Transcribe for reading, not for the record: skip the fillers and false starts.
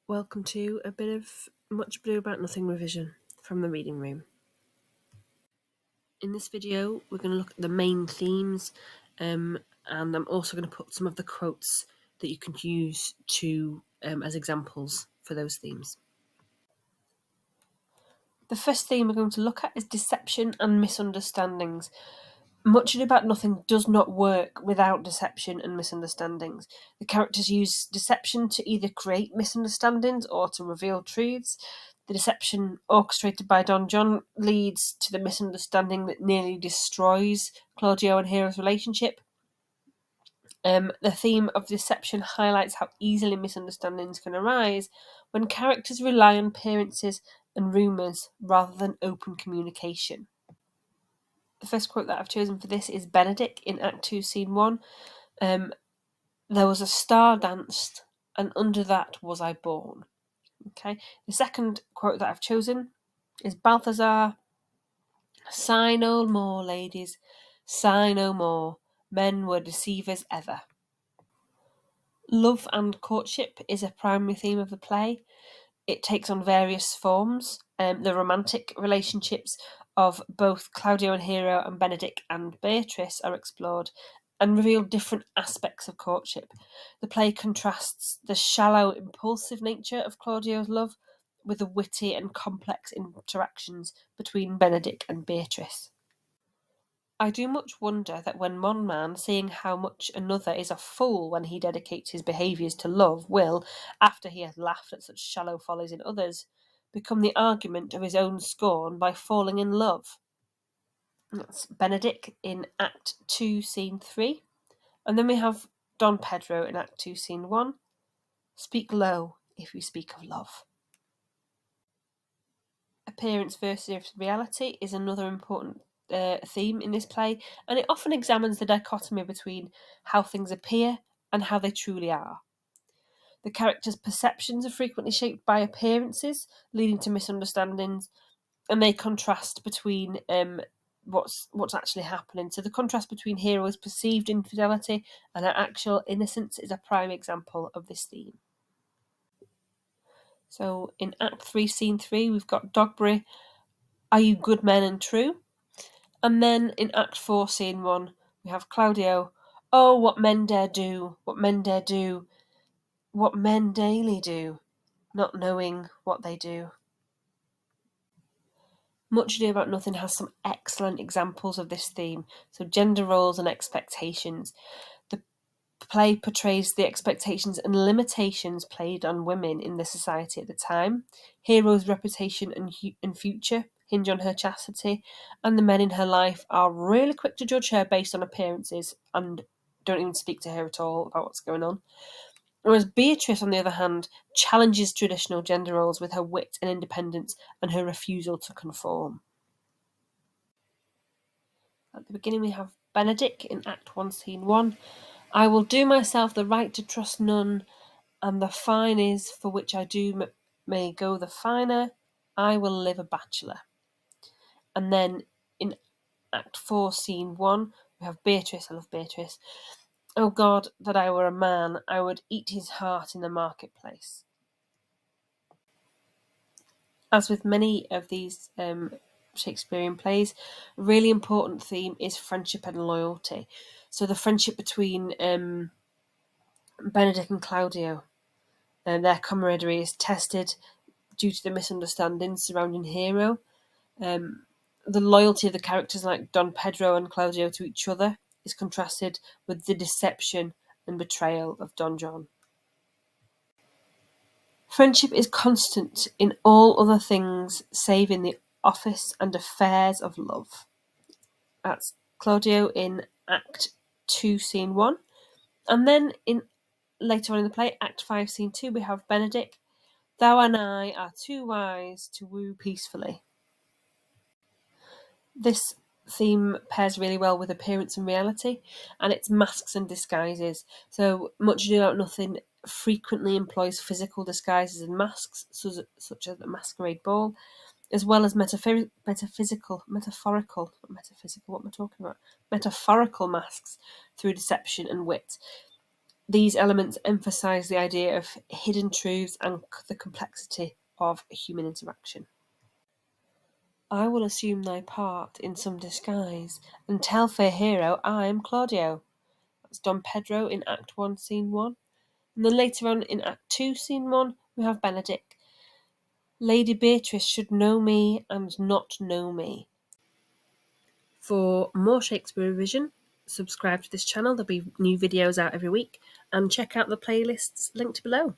Welcome to a bit of Much Ado About Nothing revision from the reading room. In this video, we're going to look at the main themes, and I'm also going to put some of the quotes that you can use to as examples for those themes. The first theme we're going to look at is deception and misunderstandings. Much Ado About Nothing does not work without deception and misunderstandings. The characters use deception to either create misunderstandings or to reveal truths. The deception orchestrated by Don John leads to the misunderstanding that nearly destroys Claudio and Hero's relationship. The theme of deception highlights how easily misunderstandings can arise when characters rely on appearances and rumours rather than open communication. The first quote that I've chosen for this is Benedict in Act 2, Scene 1. There was a star danced, and under that was I born. Okay. The second quote that I've chosen is Balthazar. Sigh no more, ladies, sigh no more. Men were deceivers ever. Love and courtship is a primary theme of the play. It takes on various forms. The romantic relationships of both Claudio and Hero and Benedict and Beatrice are explored and reveal different aspects of courtship. The play contrasts the shallow, impulsive nature of Claudio's love with the witty and complex interactions between Benedict and Beatrice. I do much wonder that when one man, seeing how much another is a fool when he dedicates his behaviours to love, will, after he has laughed at such shallow follies in others, become the argument of his own scorn by falling in love. That's Benedict in Act 2, Scene 3. And then we have Don Pedro in Act 2, Scene 1. Speak low if you speak of love. Appearance versus reality is another important theme in this play, and it often examines the dichotomy between how things appear and how they truly are. The characters' perceptions are frequently shaped by appearances, leading to misunderstandings, and they contrast between what's actually happening. So the contrast between Hero's perceived infidelity and her actual innocence is a prime example of this theme. So in Act 3, Scene 3, we've got Dogberry, are you good men and true? And then in Act 4, Scene 1, we have Claudio, oh, what men dare do, what men dare do, what men daily do, not knowing what they do. Much Ado About Nothing has some excellent examples of this theme, so gender roles and expectations. The play portrays the expectations and limitations placed on women in the society at the time. Hero's reputation and future hinge on her chastity, and the men in her life are really quick to judge her based on appearances and don't even speak to her at all about what's going on. Whereas Beatrice, on the other hand, challenges traditional gender roles with her wit and independence and her refusal to conform. At the beginning we have Benedict in Act 1, Scene 1. I will do myself the right to trust none, and the fine is, for which I do may go the finer, I will live a bachelor. And then in Act 4, Scene 1, we have Beatrice. I love Beatrice. Oh God, that I were a man, I would eat his heart in the marketplace. As with many of these Shakespearean plays, a really important theme is friendship and loyalty. So the friendship between Benedict and Claudio, and their camaraderie is tested due to the misunderstandings surrounding Hero. The loyalty of the characters like Don Pedro and Claudio to each other is contrasted with the deception and betrayal of Don John. Friendship is constant in all other things save in the office and affairs of love. That's Claudio in Act 2, Scene 1. And then later on in the play, Act 5, Scene 2, we have Benedict. Thou and I are too wise to woo peacefully. This theme pairs really well with appearance and reality, and it's masks and disguises. So Much Ado About Nothing frequently employs physical disguises and masks, such as the masquerade ball, as well as metaphorical masks through deception and wit. These elements emphasise the idea of hidden truths and the complexity of human interaction. I will assume thy part in some disguise, and tell fair hero I'm Claudio. That's Don Pedro in Act 1, Scene 1. And then later on in Act 2, Scene 1, we have Benedick. Lady Beatrice should know me and not know me. For more Shakespeare revision, subscribe to this channel. There'll be new videos out every week, and check out the playlists linked below.